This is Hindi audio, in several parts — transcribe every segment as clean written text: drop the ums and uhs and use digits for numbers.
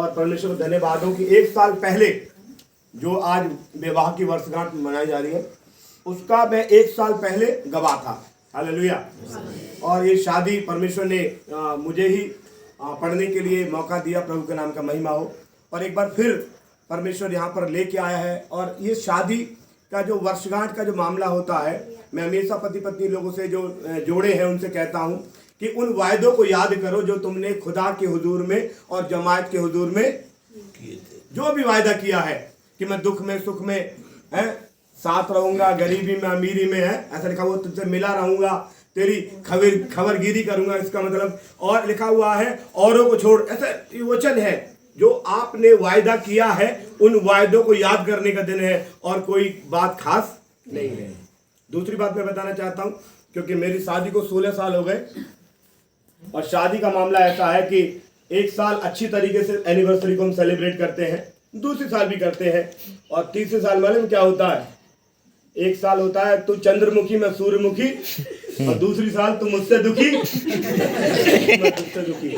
और परमेश्वर को धन्यवाद हो कि 1 साल पहले जो आज विवाह की वर्षगांठ मनाई जा रही है उसका मैं 1 साल पहले गवाह था। हालेलुया। और ये शादी परमेश्वर ने मुझे ही पढ़ने के लिए मौका दिया। प्रभु के नाम का महिमा हो। और एक बार फिर परमेश्वर यहाँ पर लेके आया है। और ये शादी का जो वर्षगांठ का जो मामला होता है, मैं हमेशा पति पत्नी लोगों से जो जोड़े हैं उनसे कहता हूँ कि उन वायदों को याद करो जो तुमने खुदा के हुजूर में और जमात के हुजूर में किए थे। जो भी वायदा किया है कि मैं दुख में सुख में है साथ रहूंगा, गरीबी में अमीरी में है, ऐसा लिखा हुआ तुझसे मिला रहूंगा, तेरी खबरगिरी करूंगा, इसका मतलब। और लिखा हुआ है औरों को छोड़, ऐसा वचन है। जो आपने वायदा किया है उन वायदों को याद करने का दिन है और कोई बात खास नहीं है। दूसरी बात मैं बताना चाहता हूं, क्योंकि मेरी शादी को 16 साल हो गए और शादी का मामला ऐसा है कि 1 साल अच्छी तरीके से एनिवर्सरी को हम सेलिब्रेट करते हैं, दूसरी साल भी करते हैं, और तीसरे साल मालूम क्या होता है? 1 साल होता है तू चंद्रमुखी मैं सूर्यमुखी, और दूसरी साल तू मुझसे दुखी मैं तुझसे दुखी।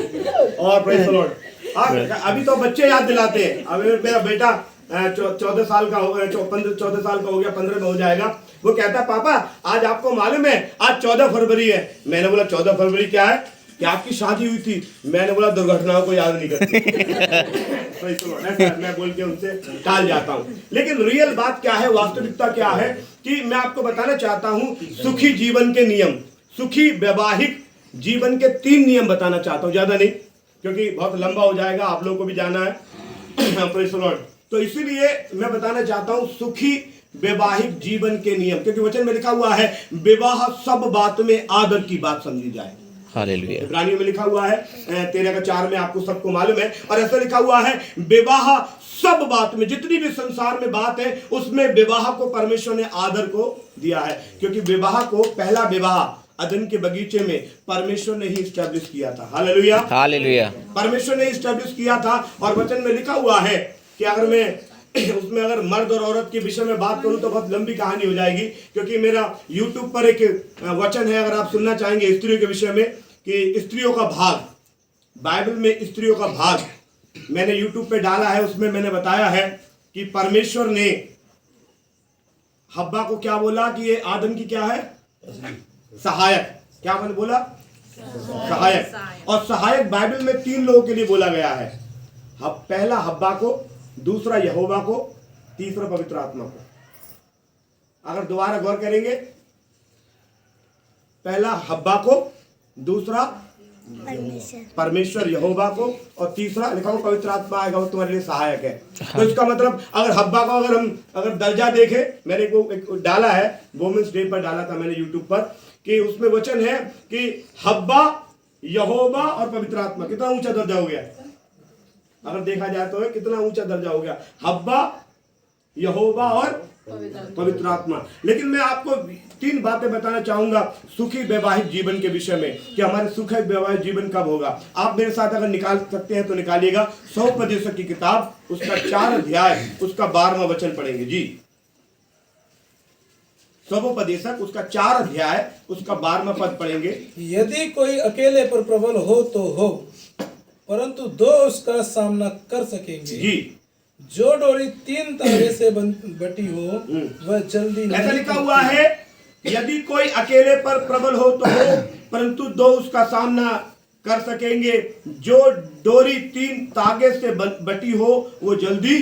और प्रेज़ द लॉर्ड। अभी तो बच्चे याद दिलाते हैं। अभी मेरा बेटा 14 साल का हो गया, 14 साल का हो गया, 15 में हो जाएगा। वो कहता है पापा आज आपको मालूम है आज 14 फरवरी है। मैंने बोला 14 फरवरी क्या है? कि आपकी शादी हुई थी। मैंने बोला दुर्घटनाओं को याद नहीं करती। मैं बोल के उनसे टाल जाता हूँ। लेकिन रियल बात क्या है, वास्तविकता क्या है कि मैं आपको बताना चाहता हूँ सुखी जीवन के नियम, सुखी वैवाहिक जीवन के 3 नियम बताना चाहता हूँ, ज्यादा नहीं, क्योंकि बहुत लंबा हो जाएगा, आप लोगों को भी जाना है। Praise the Lord. तो इसीलिए मैं बताना चाहता हूँ सुखी वैवाहिक जीवन के नियम, क्योंकि वचन में लिखा हुआ है विवाह सब बात में आदर की बात समझी जाए। हालेलुया। इब्रानियों में लिखा हुआ है 13:4 में, आपको सबको मालूम है। और ऐसा लिखा हुआ है विवाह सब बात में, जितनी भी संसार में बात है उसमें विवाह को परमेश्वर ने आदर को दिया है, क्योंकि विवाह को, पहला विवाह अदन के बगीचे में परमेश्वर ने ही स्टैब्लिश किया था। Hallelujah, hallelujah. परमेश्वर ने स्टैब्लिश किया था। और वचन में लिखा हुआ है कि अगर मैं उसमें अगर मर्द और औरत के विषय में बात करूं तो बहुत लंबी कहानी हो जाएगी, क्योंकि मेरा YouTube पर एक वचन है, अगर आप सुनना चाहेंगे स्त्रियों के विषय में, कि स्त्रियों का भाग, बाइबल में स्त्रियों का भाग मैंने YouTube पे डाला है। उसमें मैंने बताया है कि परमेश्वर ने हब्बा को क्या बोला कि ये आदम की क्या है? सहायक। क्या मैंने बोला? सहायक। और सहायक बाइबल में 3 लोगों के लिए बोला गया है। पहला हब्बा को, दूसरा यहोवा को, तीसरा पवित्र आत्मा को। अगर दोबारा गौर करेंगे, पहला हब्बा को, दूसरा परमेश्वर यहोवा को, और तीसरा लिखा हो पवित्र आत्मा आएगा, वो तुम्हारे लिए सहायक है। तो इसका मतलब अगर हब्बा का अगर दर्जा देखे, मैंने एक डाला है, वुमेन्स डे पर डाला था मैंने YouTube पर, कि उसमें वचन है कि हब्बा, यहोवा और पवित्र आत्मा, कितना ऊंचा दर्जा हो गया। अगर देखा जाए तो कितना ऊंचा दर्जा हो गया, हब्बा, यहोवा और पवित्र आत्मा। लेकिन मैं आपको 3 बातें बताना चाहूंगा सुखी वैवाहिक जीवन के विषय में, कि हमारे सुखी वैवाहिक जीवन कब होगा। आप मेरे साथ अगर निकाल सकते हैं तो निकालिएगा। सौपदेशक की किताब, उसका 4 अध्याय, उसका 12वां वचन पढ़ेंगे जी। सौपदेशक उसका 4 अध्याय, उसका 12वां पद पढ़ेंगे। यदि कोई अकेले पर प्रबल हो तो हो, परंतु 2 उसका सामना कर सकेंगे जी। जो डोरी 3 तागे से बटी हो वह जल्दी नहीं। ऐसा लिखा हुआ है यदि कोई अकेले पर प्रबल हो तो हो, परंतु 2 उसका सामना कर सकेंगे। जो डोरी 3 तागे से बटी हो वो जल्दी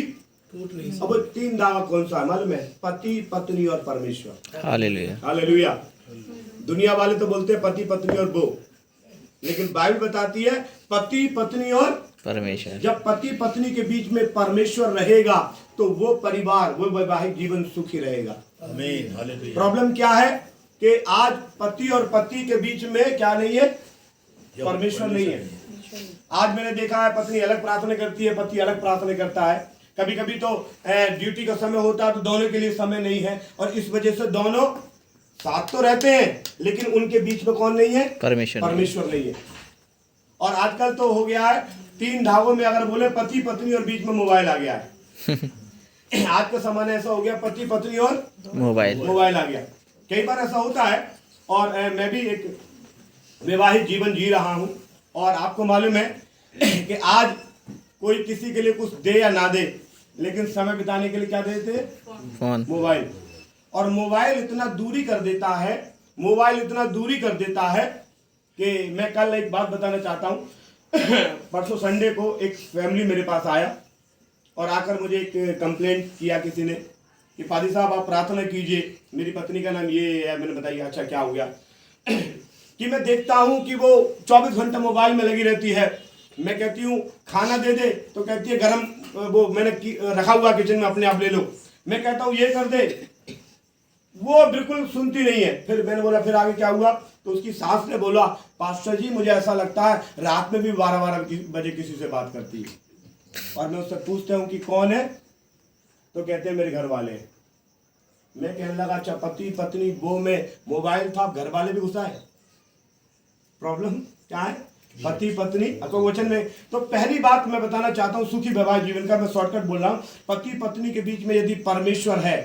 टूट नहीं। अब 3 दावा कौन सा है मालूम है? पति, पत्नी और परमेश्वर। Hallelujah, hallelujah. दुनिया वाले तो बोलते हैं पति, पत्नी और बो, लेकिन बाइबल बताती है पति, पत्नी और परमेश्वर। जब पति पत्नी के बीच में परमेश्वर रहेगा तो वो परिवार, वो वैवाहिक जीवन सुखी रहेगा। आमीन, हालेलुया। प्रॉब्लम क्या है कि आज पति और पति के बीच में क्या नहीं है? परमेश्वर नहीं है। आज मैंने देखा है पत्नी अलग प्रार्थना करती है, पति अलग प्रार्थना करता है। कभी कभी तो ड्यूटी का समय होता है तो दोनों के लिए समय नहीं है, और इस वजह से दोनों साथ तो रहते हैं लेकिन उनके बीच में कौन नहीं है? परमेश्वर नहीं है। और आजकल तो हो गया है 3 धागों में अगर बोले पति पत्नी और बीच में मोबाइल आ गया है। आज का समय ऐसा हो गया पति पत्नी और मोबाइल आ गया। कई बार ऐसा होता है। और मैं भी एक वैवाहिक जीवन जी रहा हूं, और आपको मालूम है कि आज कोई किसी के लिए कुछ दे या ना दे, लेकिन समय बिताने के लिए क्या देते? फोन। मोबाइल। और मोबाइल इतना दूरी कर देता है, मोबाइल इतना दूरी कर देता है कि मैं कल एक बात बताना चाहता हूँ। परसों संडे को एक फैमिली मेरे पास आया और आकर मुझे एक कंप्लेंट किया किसी ने कि पादी साहब आप प्रार्थना कीजिए, मेरी पत्नी का नाम ये है। मैंने बताया अच्छा क्या हो गया? कि मैं देखता हूँ कि वो 24 घंटा मोबाइल में लगी रहती है। मैं कहती हूँ खाना दे दे तो कहती है गरम वो मैंने रखा हुआ किचन में, अपने आप ले लो। मैं कहता हूँ ये कर दे, वो बिल्कुल सुनती नहीं है। फिर मैंने बोला फिर आगे क्या हुआ? तो उसकी सास ने बोला पास्टर जी मुझे ऐसा लगता है रात में भी 12-12 बजे किसी से बात करती है। और मैं उससे पूछता हूँ कि कौन है? तो कहते हैं मेरे घर वाले। मैं कहने लगा अच्छा पति पत्नी वो में मोबाइल था, घर वाले भी घुसा है। प्रॉब्लम क्या है? पति पत्नी तो वचन में। तो पहली बात मैं बताना चाहता हूँ सुखी वैवाहिक जीवन का, मैं शॉर्टकट बोल रहा हूँ। पति पत्नी के बीच में यदि परमेश्वर है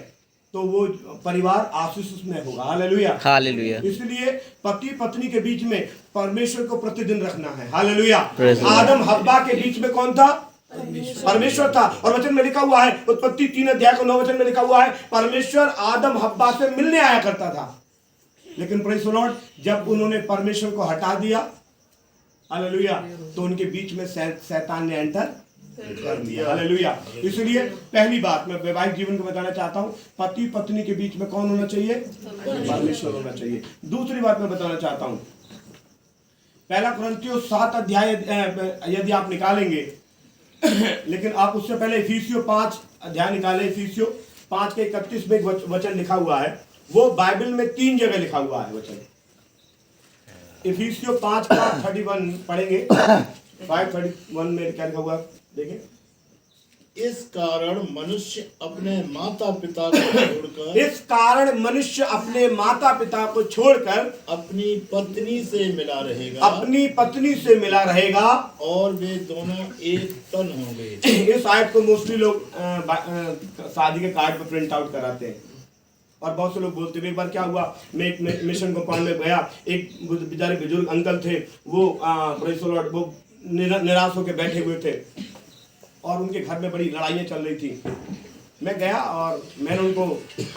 तो वो परिवार आशीष में होगा। Hallelujah, hallelujah. इसलिए पति पत्नी के बीच में परमेश्वर को प्रतिदिन रखना है। हालेलुया। Praise the Lord। आदम हव्वा के बीच में कौन था? परमेश्वर था। और वचन में लिखा हुआ है, उत्पत्ति 3:9 में लिखा हुआ है परमेश्वर आदम हव्वा से मिलने आया करता था। लेकिन प्रेज़ द लॉर्ड, जब उन्होंने परमेश्वर को हटा दिया, हालेलुया, तो उनके बीच में शैतान ने एंटर कर दिया। हालेलुया। इसलिए पहली बात मैं वैवाहिक जीवन को बताना चाहता हूं, पति पत्नी के बीच में कौन होना चाहिए? परमेश्वर होना चाहिए। दूसरी बात मैं बताना चाहता हूं, 1 कुरिन्थियों 7 अध्याय यदि आप निकालेंगे लेकिन आप उससे पहले इफिसियों 5 अध्याय निकालें। इफिसियों 5:31 में एक वचन लिखा हुआ है, वो बाइबल में 3 जगह लिखा हुआ है वचन। इफिसियों 5:31 पढ़ेंगे। 5:31 में क्या लिखा हुआ देखें। इस कारण मनुष्य अपने माता पिता को छोड़कर इस कारण मनुष्य अपने माता पिता को छोड़कर अपनी पत्नी से मिला रहेगा, अपनी पत्नी से मिला रहेगा और वे दोनों एक तन होंगे। इस आयत को मोस्टली लोग शादी के कार्ड पर प्रिंट आउट कराते हैं और बहुत से लोग बोलते हैं। एक बार क्या हुआ, मैं एक मिशन कंपाउंड में गया, एक बेचारे बुजुर्ग अंकल थे, वो प्रेज़ द लॉर्ड, वो निराश होकर बैठे हुए थे और उनके घर में बड़ी लड़ाइयाँ चल रही थी। मैं गया और मैंने उनको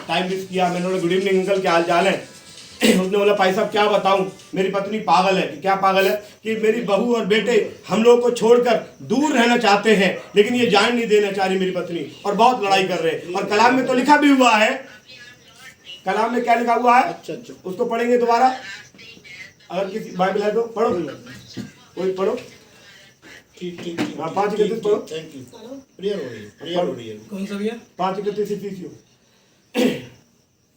टाइम वेस्ट किया। मैंने बोला गुड इवनिंग अंकल, क्या हाल चाल है? उसने बोला भाई साहब क्या बताऊं, मेरी पत्नी पागल है। कि क्या पागल है? कि मेरी बहू और बेटे हम लोग को छोड़कर दूर रहना चाहते हैं, लेकिन ये जान नहीं देना चाह रही मेरी पत्नी, और बहुत लड़ाई कर रहे हैं। और कलाम में तो लिखा भी हुआ है, कलाम में क्या लिखा हुआ है? अच्छा। उसको पढ़ेंगे दोबारा, अगर किसी बाइबल है तो पढ़ो, कोई पढ़ो। ठीक। हाँ, 5:31 पढ़ो। Thank you. प्रेयर हो रही है। कौन सा भैया? 5:31 इफिसियों।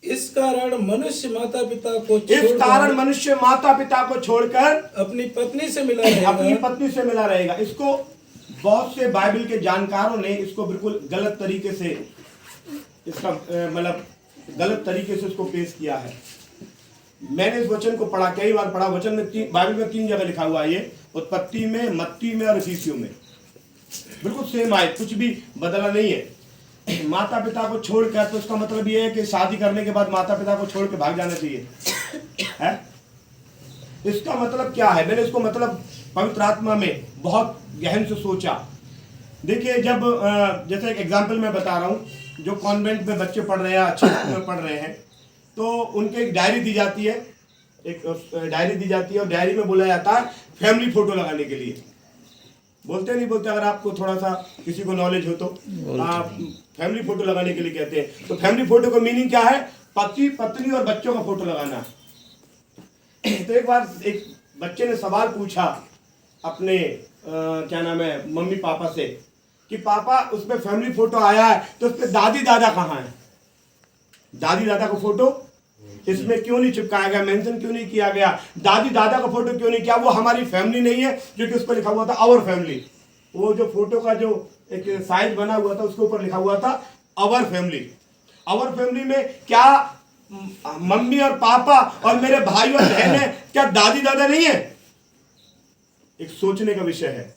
इस कारण मनुष्य माता पिता को इस कारण मनुष्य माता पिता को छोड़कर अपनी पत्नी से मिला रहेगा, अपनी पत्नी से मिला रहेगा। इसको बहुत से बाइबल के जानकारों ने इसको बिल्कुल गलत तरीके से, इसका मतलब गलत तरीके से इसको पेश किया है। मैंने इस वचन को पढ़ा, कई बार पढ़ा। वचन में बाइबल में 3 जगह लिखा हुआ है, ये उत्पत्ति में, मत्ती में और इफिसियों में। बिल्कुल सेम आयत, कुछ भी बदला नहीं है। माता पिता को छोड़कर, तो इसका मतलब ये है कि शादी करने के बाद माता पिता को छोड़ के भाग जाना चाहिए है? इसका मतलब क्या है? मैंने इसको मतलब पवित्र आत्मा में बहुत गहन से सोचा। देखिए, जब जैसे एक एग्जाम्पल मैं बता रहा हूँ, जो कॉन्वेंट में बच्चे पढ़ रहे हैं, अच्छे स्कूल में पढ़ रहे हैं, तो उनके एक डायरी दी जाती है, और डायरी में बोला जाता है फैमिली फोटो लगाने के लिए। बोलते नहीं बोलते? अगर आपको थोड़ा सा किसी को नॉलेज हो तो आप फैमिली फोटो लगाने के लिए कहते हैं। तो फैमिली फोटो का मीनिंग क्या है? पति पत्नी और बच्चों का फोटो लगाना। तो एक बार एक बच्चे ने सवाल पूछा अपने क्या नाम है, मम्मी पापा से, कि पापा उसमें फैमिली फोटो आया है तो उसमें दादी दादा कहाँ है? दादी दादा का फोटो इसमें क्यों नहीं चिपकाया गया, मेंशन क्यों नहीं किया गया? दादी दादा का फोटो क्यों नहीं किया? वो हमारी फैमिली नहीं है, जो कि उस पर लिखा हुआ था आवर फैमिली। वो जो फोटो का जो एक साइज बना हुआ था, उसके ऊपर लिखा हुआ था आवर फैमिली। आवर फैमिली में क्या मम्मी और पापा और मेरे भाई और बहन है? क्या दादी दादा नहीं है? एक सोचने का विषय है।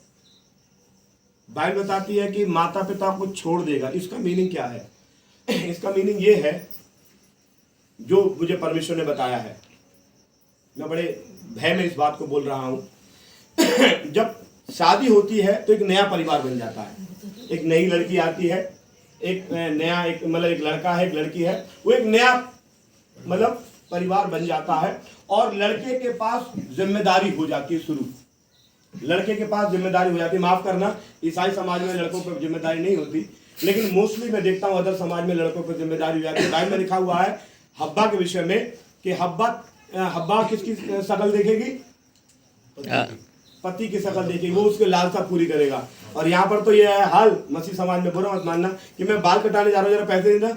बाइबल बताती है कि माता पिता को छोड़ देगा। इसका मीनिंग क्या है? इसका मीनिंग ये है जो मुझे परमेश्वर ने बताया है। मैं बड़े भय में इस बात को बोल रहा हूं। जब शादी होती है तो एक नया परिवार बन जाता है। एक नई लड़की आती है, एक नया एक मतलब एक लड़का है, एक लड़की है, वो एक नया मतलब परिवार बन जाता है और लड़के के पास जिम्मेदारी हो जाती है शुरू। लड़के के पास जिम्मेदारी हो जाती है, माफ करना ईसाई समाज में लड़कों पर जिम्मेदारी नहीं होती, लेकिन मोस्टली मैं देखता हूँ अदर समाज में लड़कों पर जिम्मेदारी हो जाती है। बाइबल में लिखा हुआ है हब्बा के विषय में कि हब्बा किसकी शक्ल देखेगी? पति की शक्ल देखेगी, वो उसकी लालसा पूरी करेगा। और यहाँ पर तो ये है हाल मसीह समाज में, बुरा मत मानना, कि मैं बाल कटाने जा रहा हूँ, जरा पैसे देना।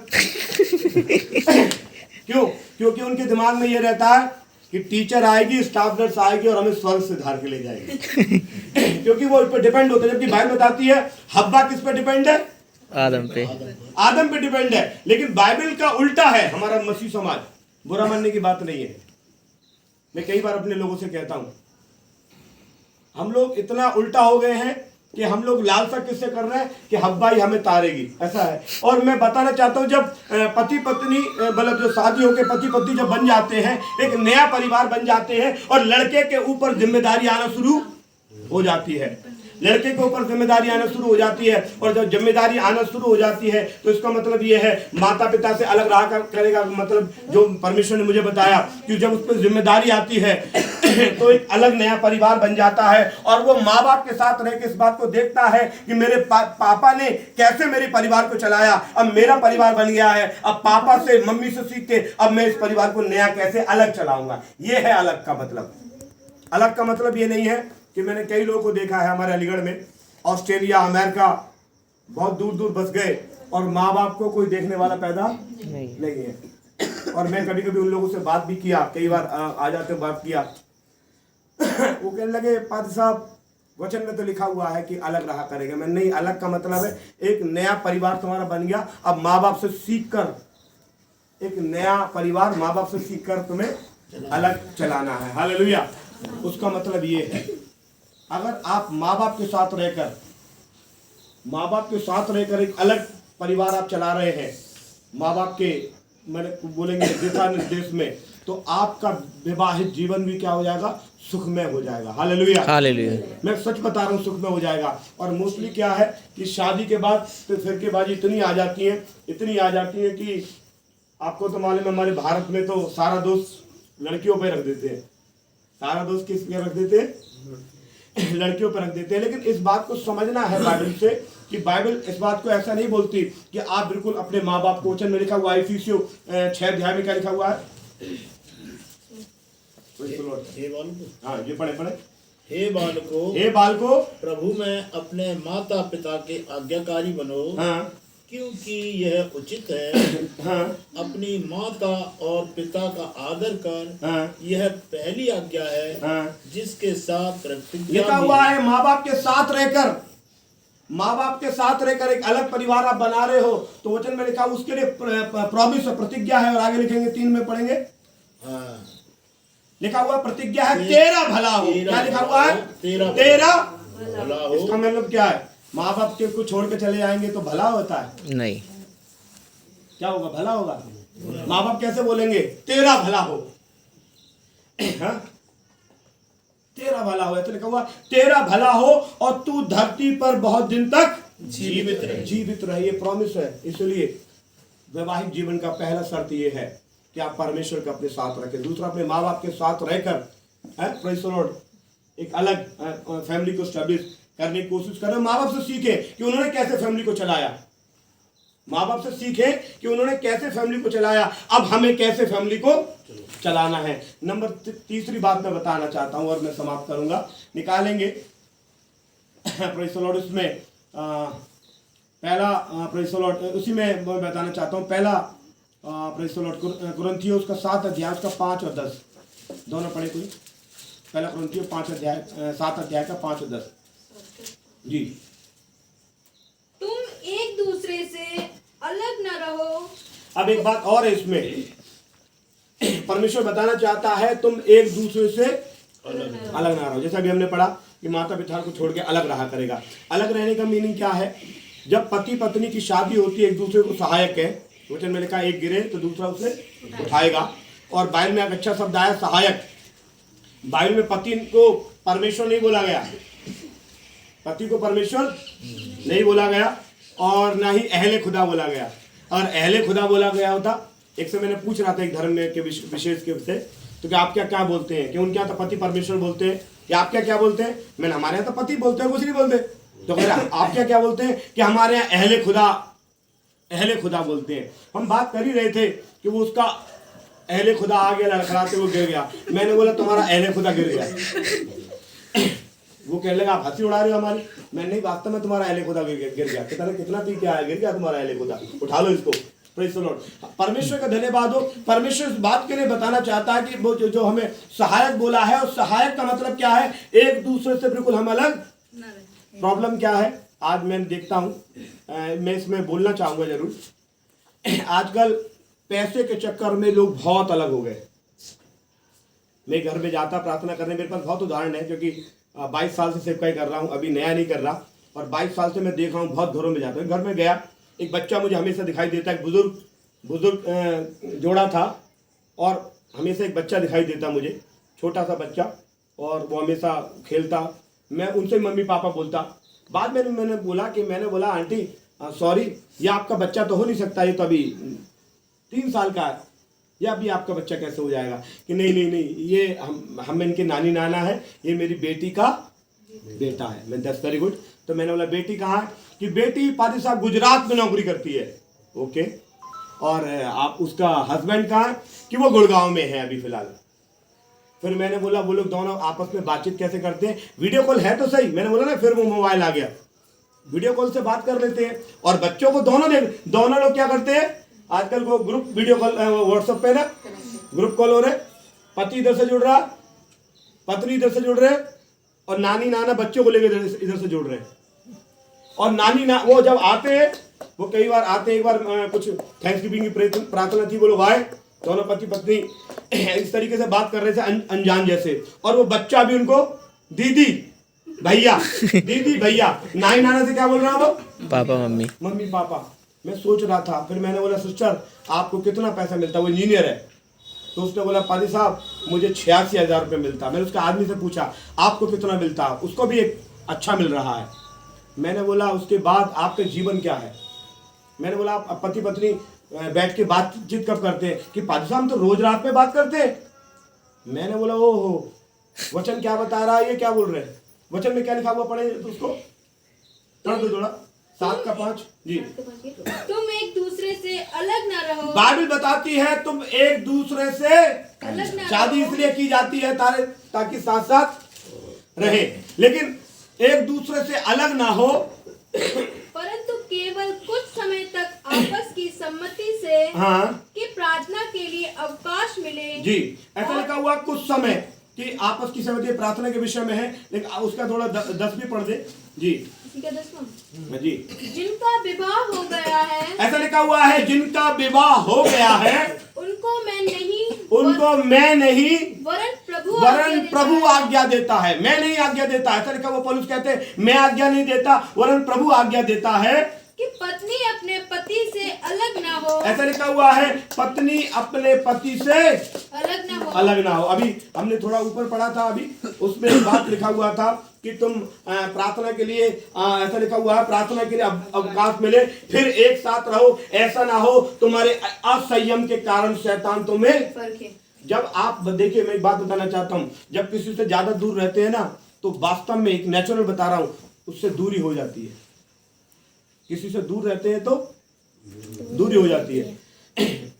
क्यों? क्योंकि उनके दिमाग में ये रहता है कि टीचर आएगी, स्टाफ नर्स आएगी और हमें स्वर्ग से धार के ले जाएगी। क्योंकि वो इस पर डिपेंड होते हैं। जबकि बाइबल बताती है हब्बा किस पे डिपेंड है? आदम पे डिपेंड है। लेकिन बाइबल का उल्टा है हमारा मसीह समाज। बुरा मानने की बात नहीं है, मैं कई बार अपने लोगों से कहता हूं, हम लोग इतना उल्टा हो गए हैं कि हम लोग लालसा किससे कर रहे हैं कि हब्बा ही हमें तारेगी, ऐसा है। और मैं बताना चाहता हूं, जब पति पत्नी मतलब जो शादी होकर पति पत्नी जब बन जाते हैं, एक नया परिवार बन जाते हैं और लड़के के ऊपर जिम्मेदारी आना शुरू हो जाती है। लड़के के ऊपर जिम्मेदारी आना शुरू हो जाती है और जब जिम्मेदारी आना शुरू हो जाती है तो इसका मतलब ये है माता पिता से अलग रहा करेगा। मतलब जो परमेश्वर ने मुझे बताया कि जब उस पर जिम्मेदारी आती है तो एक अलग नया परिवार बन जाता है और वो माँ बाप के साथ रह के इस बात को देखता है कि मेरे पापा ने कैसे मेरे परिवार को चलाया, अब मेरा परिवार बन गया है, अब पापा से मम्मी से सीख के अब मैं इस परिवार को नया कैसे अलग चलाऊंगा। ये है अलग का मतलब। अलग का मतलब ये नहीं है कि मैंने कई लोगों को देखा है हमारे अलीगढ़ में, ऑस्ट्रेलिया अमेरिका बहुत दूर दूर बस गए और माँ बाप को कोई देखने वाला पैदा नहीं है। और मैं कभी कभी उन लोगों से बात भी किया, कई बार आ जाते बात किया। वो कहने लगे पादी साहब वचन में तो लिखा हुआ है कि अलग रहा करेगा। मैं नहीं, अलग का मतलब है एक नया परिवार तुम्हारा बन गया, अब माँ बाप से सीख कर एक नया परिवार माँ बाप से सीख कर तुम्हें अलग चलाना है। हालेलुया। उसका मतलब ये है अगर आप माँ बाप के साथ रहकर एक अलग परिवार आप चला रहे हैं माँ बाप के मैंने बोलेंगे दिशा निर्देश में, तो आपका विवाहित जीवन भी क्या हो जाएगा? सुखमय हो जाएगा। Hallelujah hallelujah. मैं सच बता रहा हूँ, सुखमय हो जाएगा। और मोस्टली क्या है कि शादी के बाद तो फिरकेबाजी इतनी आ जाती है कि आपको तो मालूम है हमारे भारत में तो सारा दोष लड़कियों पे रख देते हैं। सारा दोष किस पे रख देते हैं? लड़कियों पर रख देते हैं। लेकिन इस बात को समझना है बाइबल से कि बाइबल इस बात को ऐसा नहीं बोलती कि आप बिल्कुल अपने माँ बाप को, वचन में लिखा हुआ है इफिसियों 6 अध्याय में क्या लिखा हुआ है? हाँ ये पढ़े। हे बालको प्रभु में अपने माता पिता के आज्ञाकारी बनो। हाँ। क्योंकि यह उचित है। हाँ। अपनी माता और पिता का आदर कर। हाँ। यह पहली आज्ञा है। हाँ। जिसके साथ प्रतिज्ञा लिखा हुआ है माँ बाप के साथ रहकर एक अलग परिवार आप बना रहे हो, तो वचन में लिखा उसके लिए प्रॉमिस प्रतिज्ञा है। और आगे लिखेंगे 3 में पढ़ेंगे। हाँ। लिखा हुआ प्रतिज्ञा है तेरा भला हो। क्या लिखा हुआ है? तेरा भला हो। इसका मतलब क्या है? माँ बाप के को छोड़ के चले जाएंगे तो भला होता है? नहीं। क्या होगा? भला होगा? माँ बाप कैसे बोलेंगे तेरा भला हो? हाँ? तेरा भला हो, तो लिखा हुआ तेरा भला हो और तू धरती पर बहुत दिन तक जीवित रहे। ये प्रॉमिस है। इसलिए वैवाहिक जीवन का पहला शर्त ये है कि आप परमेश्वर का अपने साथ रखें। दूसरा, अपने माँ बाप के साथ रहकर प्रेज़ द लॉर्ड एक अलग फैमिली को स्टैब्लिश करने की कोशिश करें। माँ बाप से सीखें कि उन्होंने कैसे फैमिली को चलाया। माँ बाप से सीखें कि उन्होंने कैसे फैमिली को चलाया, अब हमें कैसे फैमिली को चलाना है। नंबर तीसरी बात मैं बताना चाहता हूं और मैं समाप्त करूंगा, निकालेंगे प्रेज़ द लॉर्ड। उसमें पहला प्रेज़ द लॉर्ड, उसी में मैं बताना चाहता हूं। पहला प्रेज़ द लॉर्ड कुरिन्थियों उसका 7 अध्याय उसका 5 और 10 दोनों पढ़े कोई। पहला कुरिन्थियों 7 अध्याय का 5 और 10 जी। तुम एक दूसरे से अलग न रहो। अब एक बात और है इसमें, परमेश्वर बताना चाहता है तुम एक दूसरे से अलग ना रहो। जैसा अभी हमने पढ़ा कि माता पिता को छोड़ के अलग रहा करेगा। अलग रहने का मीनिंग क्या है? जब पति पत्नी की शादी होती है एक दूसरे को सहायक है। वचन में लिखा एक गिरे तो दूसरा उसे उठाएगा। और बाइबल में एक अच्छा शब्द आया सहायक। बाइबल में पति को परमेश्वर नहीं बोला गया, पति को परमेश्वर नहीं बोला गया और ना ही अहले खुदा बोला गया। और अहले खुदा बोला गया होता, एक से मैंने पूछ रहा था एक धर्म के विशेष के से, तो क्या आप क्या बोलते हैं कि उनके यहाँ तो पति परमेश्वर बोलते हैं, कि आप क्या बोलते हैं? मैंने हमारे यहाँ तो पति बोलते हैं, कुछ नहीं बोलते। तो कह रहा आप क्या बोलते हैं? कि हमारे यहाँ अहले खुदा बोलते हैं। हम बात कर ही रहे थे कि वो उसका अहले खुदा आ गया, लड़खड़ाते वो गिर गया। मैंने बोला तुम्हारा अहले खुदा गिर गया। वो कहने लगा आप हंसी उड़ा रहे हो हमारी। मैंने नहीं, वास्तव में तुम्हारा अहले खुदा गिर गया। कितना पी के आया, गिर गया तुम्हारा अहले खुदा, उठा लो इसको। Praise the Lord. परमेश्वर का धन्यवाद हो। परमेश्वर इस बात के लिए बताना चाहता है कि वो जो हमें सहायक बोला है, और सहायक का मतलब क्या है? एक दूसरे से बिल्कुल हम अलग। प्रॉब्लम क्या है आज मैं देखता हूँ, मैं इसमें बोलना चाहूंगा जरूर। आजकल पैसे के चक्कर में लोग बहुत अलग हो गए। मैं घर में जाता प्रार्थना करने, मेरे पास बहुत उदाहरण है, क्योंकि 22 साल से सेवकाई कर रहा हूँ, अभी नया नहीं कर रहा। और 22 साल से मैं देख रहा हूँ बहुत घरों में जाता हूँ। घर में गया, एक बच्चा मुझे हमेशा दिखाई देता है, बुजुर्ग जोड़ा था, और हमेशा एक बच्चा दिखाई देता मुझे, छोटा सा बच्चा, और वो हमेशा खेलता। मैं उनसे मम्मी पापा बोलता। बाद में मैंने बोला आंटी सॉरी, ये आपका बच्चा तो हो नहीं सकता, ये तो अभी 3 साल का है, या अभी आपका बच्चा कैसे हो जाएगा? कि नहीं, ये हम इनके नानी नाना है, ये मेरी बेटी का बेटा है। मैं दैट्स वेरी गुड। तो मैंने बोला बेटी कहाँ है? कि बेटी पादी साहब गुजरात में नौकरी करती है। ओके। और आप उसका हस्बैंड कहाँ है? कि वो गुड़गांव में है अभी फिलहाल। फिर मैंने बोला वो लोग दोनों आपस में बातचीत कैसे करते हैं? वीडियो कॉल है तो सही, मैंने बोला ना, फिर वो मोबाइल आ गया, वीडियो कॉल से बात कर लेते हैं। और बच्चों को दोनों लोग क्या करते हैं आजकल? वो ग्रुप वीडियो कॉल व्हाट्सएप पे ना ग्रुप कॉल हो रहे, पति इधर से जुड़ रहा, पत्नी इधर से जुड़ रहे, और नानी नाना बच्चों को लेकर इधर से जुड़ रहे हैं। और वो जब आते हैं, वो कई बार आते हैं, एक बार कुछ थैंक्सगिविंग की प्रार्थना थी, वो लोग आए, दोनों पति पत्नी इस तरीके से बात कर रहे थे अनजान जैसे। और वो बच्चा भी उनको दीदी भैया नानी नाना से क्या बोल रहा है? वो पापा मम्मी पापा। मैं सोच रहा था, फिर मैंने बोला सिस्टर आपको कितना पैसा मिलता? वो इंजीनियर है। तो उसने बोला पादी साहब मुझे 86,000 रुपये मिलता। मैंने उसके आदमी से पूछा आपको कितना मिलता? उसको भी एक अच्छा मिल रहा है। मैंने बोला उसके बाद आपका जीवन क्या है? मैंने बोला आप पति पत्नी बैठ के बातचीत कब करते हैं? कि पादी साहब हम तो रोज रात में बात करते हैं। मैंने बोला ओहो, वचन क्या बता रहा है? ये क्या बोल रहे हैं? वचन में क्या लिखा हुआ पढ़े तो उसको पढ़ दो थोड़ा। 7:5 जी। तुम एक दूसरे से अलग न रहो। बाइबल बताती है तुम एक दूसरे से अलग न शादी रहो। इसलिए की जाती है ताकि साथ साथ रहे, लेकिन एक दूसरे से अलग ना हो, परंतु केवल कुछ समय तक आपस की सम्मति से हाँ कि प्रार्थना के लिए अवकाश मिले। जी। ऐसा लिखा हुआ कुछ समय कि आपस की सहमति प्रार्थना के विषय में है, लेकिन उसका थोड़ा 10 भी पढ़ दे जी। इसी का 10वां जी। जिनका विवाह हो गया है, ऐसा लिखा हुआ है जिनका विवाह हो गया है उनको मैं नहीं वरन प्रभु आज्ञा देता है। मैं नहीं आज्ञा देता। ऐसा लिखा हुआ पौलुस कहते हैं मैं आज्ञा नहीं देता वरन प्रभु आज्ञा देता है कि पत्नी अपने पति से अलग ना हो। ऐसा लिखा हुआ है पत्नी अपने पति से अलग ना हो। अभी हमने थोड़ा ऊपर पढ़ा था, अभी उसमें एक बात लिखा हुआ था कि तुम प्रार्थना के लिए ऐसा लिखा हुआ है प्रार्थना के लिए अवकाश मिले, फिर एक साथ रहो, ऐसा ना हो तुम्हारे असंयम के कारण शैतान तुम्हें। जब आप देखिए, मैं एक बात बताना चाहता हूँ, जब किसी से ज्यादा दूर रहते हैं ना, तो वास्तव में एक नेचुरल बता रहा हूँ, उससे दूरी हो जाती है। किसी से दूर रहते हैं तो दूरी हो जाती है।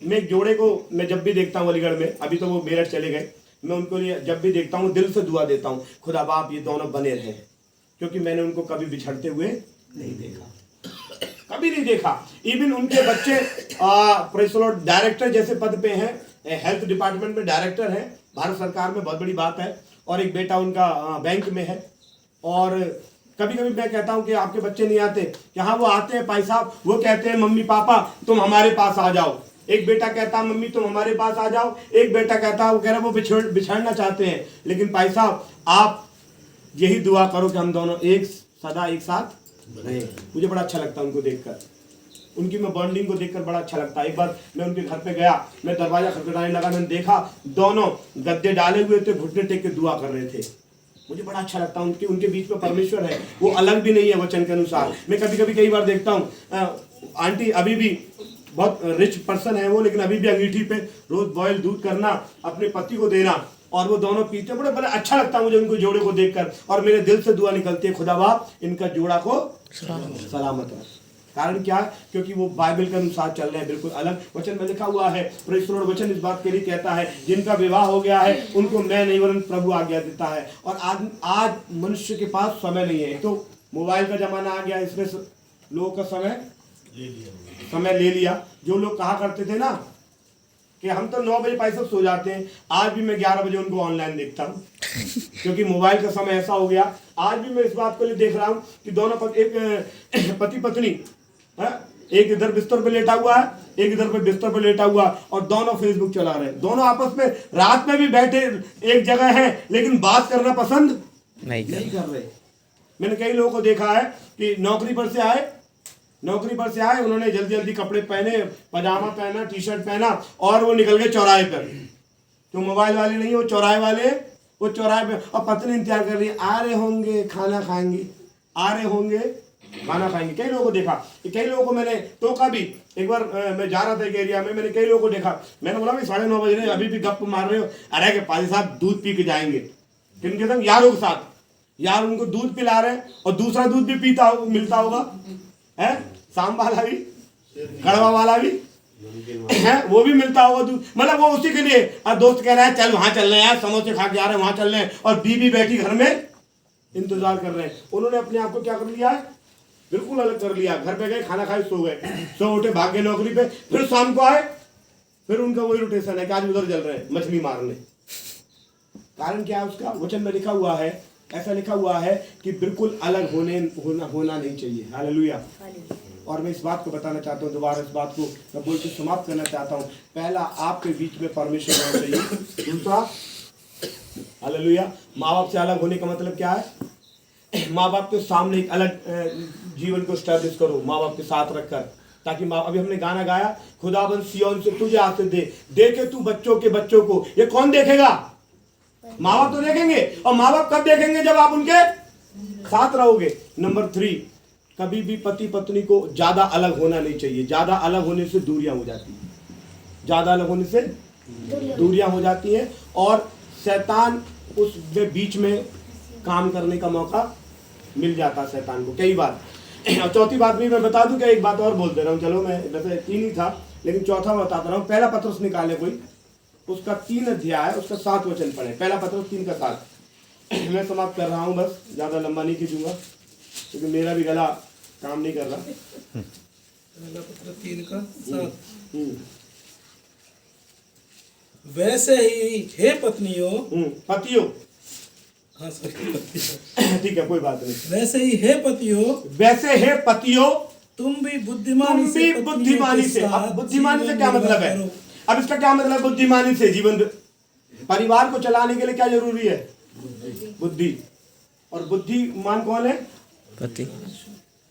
मैं एक जोड़े को मैं जब भी देखता हूँ अलीगढ़ में, अभी तो वो मेरठ चले गए, मैं उनको लिए जब भी देखता हूँ दिल से दुआ देता हूँ, खुदा बाप ये दोनों बने रहें, क्योंकि मैंने उनको कभी बिछड़ते हुए नहीं देखा, कभी नहीं देखा। इवन उनके बच्चे प्रेज़ द लॉर्ड डायरेक्टर जैसे पद पे हैं, हेल्थ डिपार्टमेंट में डायरेक्टर है, भारत सरकार में, बहुत बड़ी बात है। और एक बेटा उनका बैंक में है। और कभी कभी मैं कहता हूं कि आपके बच्चे नहीं आते, कि हाँ वो आते हैं भाई साहब, वो कहते हैं मम्मी पापा तुम हमारे पास आ जाओ। एक बेटा कहता मम्मी तुम हमारे पास आ जाओ, एक बेटा कहता वो कह रहा वो बिछड़ना चाहते हैं, लेकिन भाई साहब आप यही दुआ करो कि हम दोनों सदा एक साथ रहे। मुझे बड़ा अच्छा लगता है उनको देखकर, उनकी मैं बॉन्डिंग को देखकर बड़ा अच्छा लगता है। एक बार मैं उनके घर पे गया, मैं दरवाजा खटखटाने लगा, मैंने देखा दोनों गद्दे डाले हुए थे, घुटने टेक के दुआ कर रहे थे। मुझे बड़ा अच्छा लगता है, उनके उनके बीच में परमेश्वर है, वो अलग भी नहीं है वचन के अनुसार। मैं कभी कभी कई बार देखता हूँ आंटी अभी भी बहुत रिच पर्सन है वो, लेकिन अभी भी अंगीठी पे रोज बॉयल दूध करना, अपने पति को देना, और वो दोनों पीते, बड़ा बड़ा अच्छा लगता है मुझे उनको जोड़े को देखकर, और मेरे दिल से दुआ निकलती है, खुदा बाप इनका जोड़ा को सलामत रख। कारण क्या? क्योंकि वो बाइबल के अनुसार चल रहे हैं, बिल्कुल अलग वचन में लिखा हुआ है। परमेश्वर वचन इस बात के लिए कहता है, जिनका विवाह हो गया है उनको मैं नहीं वरन प्रभु आज्ञा देता है। और आज मनुष्य के पास समय नहीं है, तो मोबाइल का जमाना आ गया, इसने लोगों का समय ले लिया। जो लोग कहा करते थे ना कि हम तो 9 बजे पैसे सो जाते हैं, आज भी मैं 11 बजे उनको ऑनलाइन देखता हूँ क्योंकि मोबाइल का समय ऐसा हो गया। आज भी मैं इस बात को लिए देख रहा हूँ कि दोनों एक पति पत्नी, एक इधर बिस्तर पे लेटा हुआ है, एक इधर पे बिस्तर पे लेटा हुआ, और दोनों फेसबुक चला रहे हैं। दोनों आपस में रात में भी बैठे एक जगह हैं, लेकिन बात करना पसंद नहीं कर रहे। मैंने कई लोगों को देखा है कि नौकरी पर से आए, उन्होंने जल्दी जल्दी कपड़े पहने, पजामा पहना, टी शर्ट पहना, और वो निकल गए चौराहे पर। जो मोबाइल वाले नहीं, वो चौराहे वाले, वो चौराहे पे, और पत्नी इंतजार कर रही है, आ रहे होंगे खाना खाएंगे, आ रहे होंगे खाना खाएंगे। कई लोगों को देखा, कई लोगों को मैंने टोका भी। एक बार मैं जा रहा था एक एरिया में, मैंने कई लोगों को देखा, मैंने बोला भाई 9:30 बज रहे, अभी भी गप मार रहे हो? अरे के पाजी साहब दूध पी के जाएंगे। किनके संग? यारों के साथ। यार उनको दूध पिला रहे हैं, और दूसरा दूध भी मिलता होगा, है शाम वाला भी, कड़वा वाला भी है, वो भी मिलता होगा दूध, मतलब वो उसी के लिए। और दोस्त कह रहा है चल वहां चल रहे हैं यार, समोसे खा के आ रहे हैं, वहां चल रहे हैं, और बीवी बैठी घर में इंतजार कर रहे हैं। उन्होंने अपने आप को क्या कर लिया है? बिल्कुल अलग कर लिया। घर पे गए, खाना खाए, सो गए, सो उठे, भाग गए नौकरी पे, फिर शाम को आए, फिर उनका वही रोटेशन है कि आज उधर चल रहे हैं मछली मारने। कारण क्या है उसका? वचन में लिखा हुआ है, ऐसा लिखा हुआ है कि बिल्कुल अलग होना नहीं चाहिए। हालेलुया। और मैं इस बात को बताना चाहता हूँ, दोबारा इस बात को मैं बोल के समाप्त करना चाहता हूँ। पहला, आपके बीच में परमेश्वर होना चाहिए। दूसरा, हालेलुया, माँ बाप से अलग होने का मतलब क्या है? माँ बाप के सामने एक अलग जीवन को स्टैब्लिश करो, माँ बाप के साथ रखकर, ताकि माँ, अभी हमने गाना गाया, खुदाबंद सिय्योन से तुझे आशीष दे के तू बच्चों के बच्चों को। ये कौन देखेगा? माँ बाप तो देखेंगे। और माँ बाप कब देखेंगे? जब आप उनके साथ रहोगे। नंबर 3, कभी भी पति पत्नी को ज्यादा अलग होना नहीं चाहिए। ज्यादा अलग होने से दूरियां हो जाती हैं, ज्यादा अलग होने से दूरियां हो जाती हैं, और शैतान उस बीच में काम करने का मौका मिल जाता है शैतान को कई बार। और चौथी बात भी मैं बता दूं क्या? एक बात और बोल दे रहा हूँ, चलो मैं वैसे 3 ही था, लेकिन चौथा बताता रहा हूँ। पहला पत्रस निकाले कोई, उसका 3 अध्याय, उसका 7 वचन पढ़े। पहला पत्रस 3 का 7। मैं समाप्त कर रहा हूँ, बस ज्यादा लंबा नहीं खींचूंगा क्योंकि मेरा भी गला काम नहीं कर रहा। पहला पत्र 3 का 7। वैसे ही हे पत्नियों, पतियों, हाँ सॉरी, ठीक है कोई बात नहीं। वैसे ही हे पतियों, तुम भी बुद्धिमानी से अब बुद्धिमानी से क्या मतलब है? अब इसका क्या मतलब? बुद्धिमानी से जीवन, परिवार को चलाने के लिए क्या जरूरी है? बुद्धि। और बुद्धिमान कौन है? पति।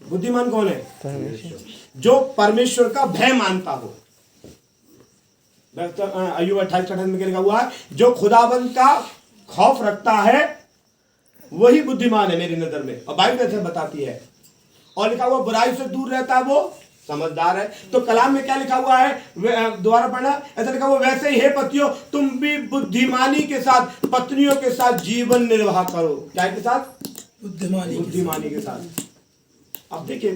बुद्धिमान कौन है? जो परमेश्वर का भय मानता हो। अय्यूब 28:28 में लिखा हुआ है, जो खुदाबंद का खौफ रखता है वही बुद्धिमान है मेरी नजर में। और बाइबल ऐसे बताती है। और लिखा हुआ बुराई से दूर रहता है वो समझदार है। तो कलाम में क्या लिखा हुआ है? दोबारा पढ़ना, ऐसा लिखा हुआ, वैसे ही हे पतियों, तुम भी बुद्धिमानी के साथ पत्नियों के साथ जीवन निर्वाह करो। क्या के साथ? बुद्धिमानी के साथ। अब देखिए,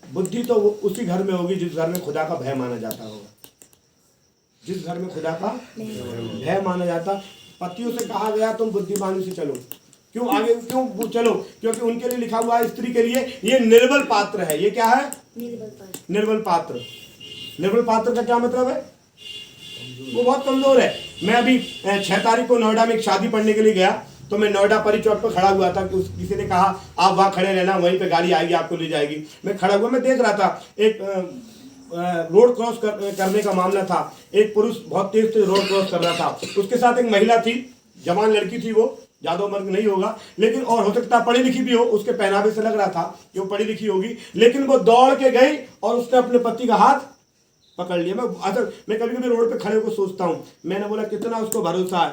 बुद्धि तो उसी घर में होगी जिस घर में खुदा का भय माना जाता होगा, जिस घर में खुदा का भय माना जाता। पतियों से कहा गया तुम बुद्धिमानी से चलो। क्यों आगे क्यों चलो? क्योंकि उनके लिए लिखा हुआ है, स्त्री के लिए ये निर्बल पात्र है। ये क्या है? निर्बल पात्र। निर्बल पात्र का क्या मतलब है? वो बहुत कमजोर है। मैं अभी 6 तारीख को नोएडा में एक शादी पढ़ने के लिए गया, तो मैं नोएडा परी चौक पर खड़ा हुआ था कि किसी ने कहा आप वहाँ खड़े रहना, वहीं पे गाड़ी आएगी आपको ले जाएगी। मैं खड़ा हुआ, मैं देख रहा था, एक रोड क्रॉस करने का मामला था। एक पुरुष बहुत तेज से रोड क्रॉस कर रहा था, उसके साथ एक महिला थी, जवान लड़की थी, वो ज्यादा उम्र नहीं होगा, लेकिन और हो सकता पढ़ी लिखी भी हो, उसके पहनावे से लग रहा था कि वो पढ़ी लिखी होगी। लेकिन वो दौड़ के गई और उसने अपने पति का हाथ पकड़ लिया। मैं कभी कभी रोड पे खड़े होकर सोचता हूँ, मैंने बोला कितना उसको भरोसा है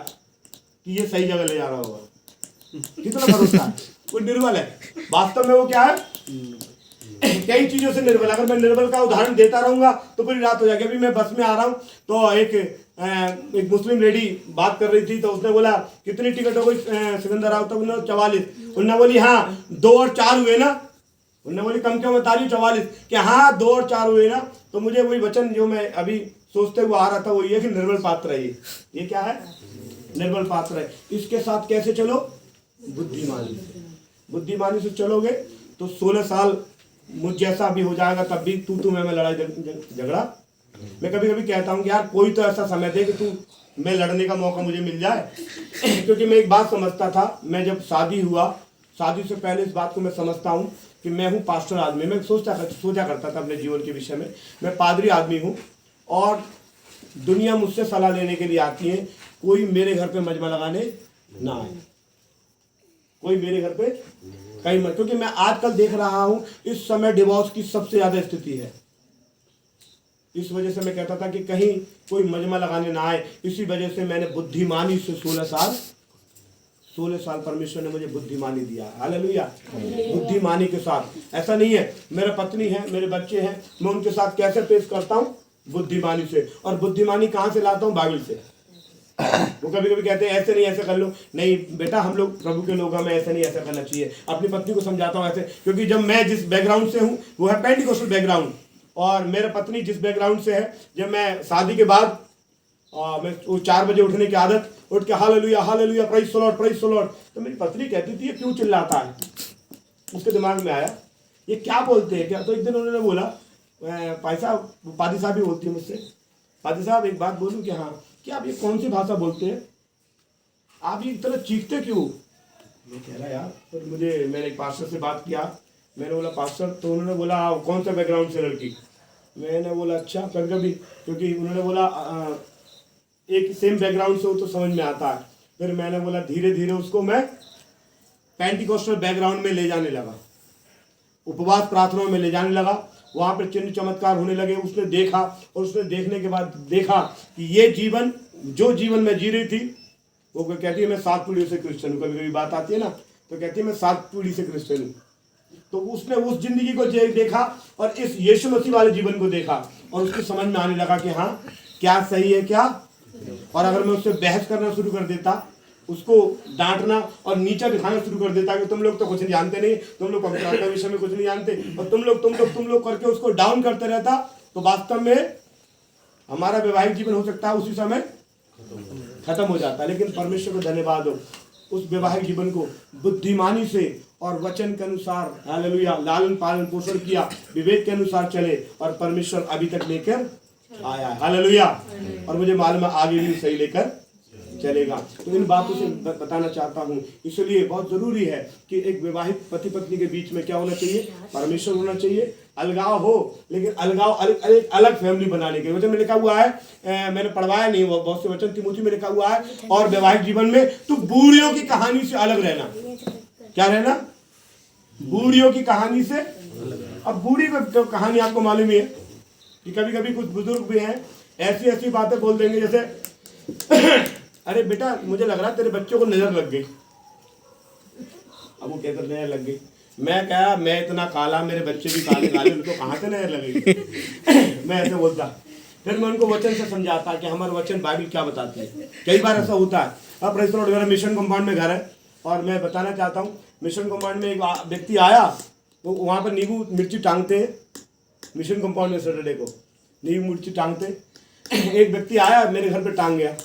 कि ये सही जगह ले जा रहा होगा। कितना भरोसा है, वो निर्बल है। वास्तव में वो क्या है, कई चीजों से निर्बल। अगर मैं निर्बल का उदाहरण देता रहूंगा तो पूरी रात हो जाएगी। अभी मैं बस में आ रहा हूँ तो एक मुस्लिम लेडी बात कर रही थी, तो उसने बोला कितनी टिकट हो गई सिकंदराबाद तक? 44। उन्होंने बोली हाँ 2 और 4 हुए ना। उन्होंने बोली कम क्यों बता रही 44? कि हाँ 2 और 4 हुए ना। तो मुझे वही वचन जो मैं अभी सोचते हुए आ रहा था वो ये कि निर्बल पात्र है। ये क्या है? निर्बल पात्र है। इसके साथ कैसे चलो? बुद्धिमानी से। बुद्धिमानी से चलोगे तो 16 साल मुझ जैसा भी हो जाएगा, तब भी तू मैं लड़ाई झगड़ा। मैं कभी कभी कहता हूँ कि यार कोई तो ऐसा समय दे कि मैं लड़ने का मौका मुझे मिल जाए। क्योंकि मैं एक बात समझता था, मैं जब शादी हुआ, शादी से पहले इस बात को मैं समझता हूँ कि मैं हूँ पास्टर आदमी। मैं सोचा करता था अपने जीवन के विषय में, मैं पादरी आदमी हूँ और दुनिया मुझसे सलाह लेने के लिए आती है। कोई मेरे घर पे मजमा लगाने ना आए, कोई मेरे घर पे कहीं मत। क्योंकि मैं आजकल देख रहा हूँ इस समय डिवोर्स की सबसे ज्यादा स्थिति है। इस वजह से मैं कहता था कि कहीं कोई मजमा लगाने ना आए। इसी वजह से मैंने बुद्धिमानी से 16 साल परमेश्वर ने मुझे बुद्धिमानी दिया। हालेलुया। बुद्धिमानी के साथ। ऐसा नहीं है मेरा पत्नी है, मेरे बच्चे हैं, मैं उनके साथ कैसे पेश करता हूँ? बुद्धिमानी से। और बुद्धिमानी कहाँ से लाता हूँ? बाइबल से। वो कभी कभी कहते हैं ऐसे नहीं, ऐसे कर लो। नहीं बेटा, हम लोग प्रभु के लोग, हमें ऐसे नहीं, ऐसा करना चाहिए। अपनी पत्नी को समझाता हूँ ऐसे, क्योंकि जब मैं जिस बैकग्राउंड से हूँ वो है पेंटिकोस्टल बैकग्राउंड, और मेरा पत्नी जिस बैकग्राउंड से है, जब मैं शादी के बाद मैं वो 4 बजे उठने की आदत, उठ के hallelujah hallelujah praise the Lord praise the Lord, तो मेरी पत्नी कहती थी ये क्यों चिल्लाता है? उसके दिमाग में आया ये क्या बोलते हैं क्या? तो एक दिन उन्होंने बोला, पादी साहब भी बोलती है मुझसे, पादी साहब एक बात बोलूं कि हाँ, क्या आप ये कौन सी भाषा बोलते हैं? आप ये इतना चीखते क्यों? मैं कह रहा यार, तो मैंने एक पास्टर से बात किया। मैंने बोला पास्टर, तो उन्होंने बोला कौन सा बैकग्राउंड से लड़की? मैंने बोला अच्छा, कभी क्योंकि उन्होंने बोला एक सेम बैकग्राउंड से हो तो समझ में आता है। फिर मैंने बोला धीरे धीरे उसको मैं पेंटिकोस्टल बैकग्राउंड में ले जाने लगा, उपवास प्रार्थनाओं में ले जाने लगा। वहाँ पर चिन्ह चमत्कार होने लगे। उसने देखा, और उसने देखने के बाद देखा कि ये जीवन, जो जीवन में जी रही थी, वो कहती है मैं 7 पीढ़ी से क्रिश्चियन हूँ। कभी कभी बात आती है ना, तो कहती है मैं 7 पीढ़ी से क्रिश्चियन हूँ। तो उसने उस जिंदगी को देखा और इस यीशु मसीह वाले जीवन को देखा, और उसको समझ में आने लगा कि हाँ क्या सही है क्या। और अगर मैं उससे बहस करना शुरू कर देता, उसको डांटना और नीचा दिखाना शुरू कर देता कि तुम लोग तो कुछ नहीं जानते, नहीं तुम लोग पवित्र के विषय में कुछ नहीं जानते, और तुम लोग करके उसको डाउन करते रहता, तो वास्तव में हमारा वैवाहिक जीवन हो सकता है उसी समय खत्म हो जाता। लेकिन परमेश्वर को धन्यवाद हो, उस वैवाहिक जीवन को बुद्धिमानी से और वचन के अनुसार हालेलुया लालन पालन पोषण किया, विवेक के अनुसार चले, और परमेश्वर अभी तक लेकर आया है। हालेलुया। और मुझे मालूम है आगे भी सही लेकर चलेगा। तो इन बातों से बताना चाहता हूँ। इसलिए बहुत जरूरी है कि एक वैवाहिक पति पत्नी के बीच में क्या होना चाहिए? परमेश्वर होना चाहिए। अलगाव हो, लेकिन अलगाव अलग फैमिली बनाने के वचन में लिखा हुआ है, मैंने पढ़वाया नहीं वो बहुत से वचन, तिमोथी में लिखा हुआ है, और वैवाहिक जीवन में तो बूढ़ियों की कहानी से अलग रहना। क्या रहना? बूढ़ियों की कहानी से। अब बूढ़ी तो कहानी आपको मालूम ही है कि कभी कभी कुछ बुजुर्ग भी हैं, ऐसी बातें बोल देंगे जैसे अरे बेटा मुझे लग रहा है तेरे बच्चों को नजर लग गई। अब वो कहकर नजर लग गई। मैं क्या, मैं इतना काला, मेरे बच्चे भी काले काले, उनको कहाँ से नजर लगेगी? मैं ऐसे बोलता। फिर मैं उनको वचन से समझाता कि हमारा वचन बाइबल क्या बताती है। कई बार ऐसा होता है। अब प्रेज़ द लॉर्ड, मेरा मिशन कंपाउंड में घर है, और मैं बताना चाहता हूँ, मिशन कंपाउंड में एक व्यक्ति आया, वो वहाँ पर नींबू मिर्ची टांगते हैं। मिशन कंपाउंड में सैटरडे को नींबू मिर्ची टांगते। एक व्यक्ति आया मेरे घर पे टांग गया।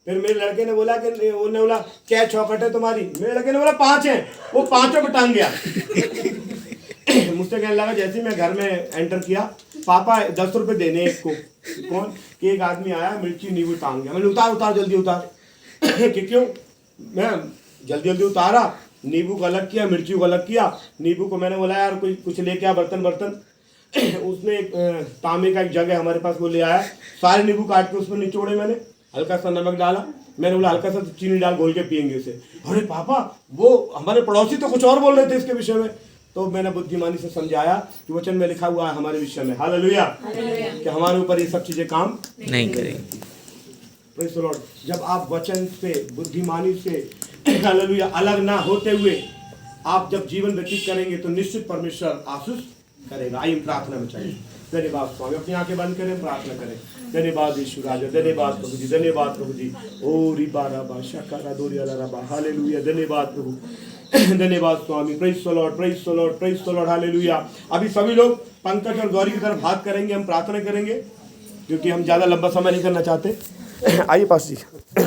फिर मेरे लड़के ने बोला कि उन्होंने बोला क्या चौखट है तुम्हारी? मेरे लड़के ने बोला 5 है। वो 5 पे टांग गया। मुझसे कहने लगा, जैसे ही मैं घर में एंटर किया, पापा 10 रुपए देने एक को। कौन? कि एक आदमी आया, मिर्ची नींबू टांग गया। मैंने उतार जल्दी उतार। कि क्यों? मैं जल्दी उतारा, नींबू को अलग किया, मिर्ची को अलग किया। नींबू को मैंने बोला यार कोई कुछ लेके आ, बर्तन। उसने तांबे का एक जग है हमारे पास, वो ले आया। सारे नींबू काट के उसमें निचोड़े, मैंने हल्का सा नमक डाला। मैंने बोला हल्का सा चीनी डाल, घोल के पियेंगे इसे। अरे पापा, वो हमारे पड़ोसी तो कुछ और बोल रहे थे इसके विषय में। तो मैंने बुद्धिमानी से समझाया कि वचन में लिखा हुआ है हमारे विषय में, हालेलुया, कि हमारे ऊपर ये सब चीजें काम नहीं करेंगी। Praise the Lord. जब आप वचन से, बुद्धिमानी से हालेलुया अलग ना होते हुए आप जब जीवन व्यतीत करेंगे तो निश्चित परमेश्वर आशीष करेगा। आइए प्रार्थना में चाहिए। धन्यवाद स्वामी, अपनी आंखें बंद करें, प्रार्थना करें। धन्यवाद यीशु राजा, धन्यवाद प्रभु जी, धन्यवाद प्रभु जी। ओ रिबा रबा शकारा दोरिया रबा, हालेलुया, धन्यवाद प्रभु, धन्यवाद स्वामी। Praise the Lord, praise the Lord, praise the Lord, hallelujah. अभी सभी लोग पंकज और गौरी की तरफ हाथ करेंगे, हम प्रार्थना करेंगे क्योंकि हम ज़्यादा लंबा समय नहीं करना चाहते। आइए पास जी।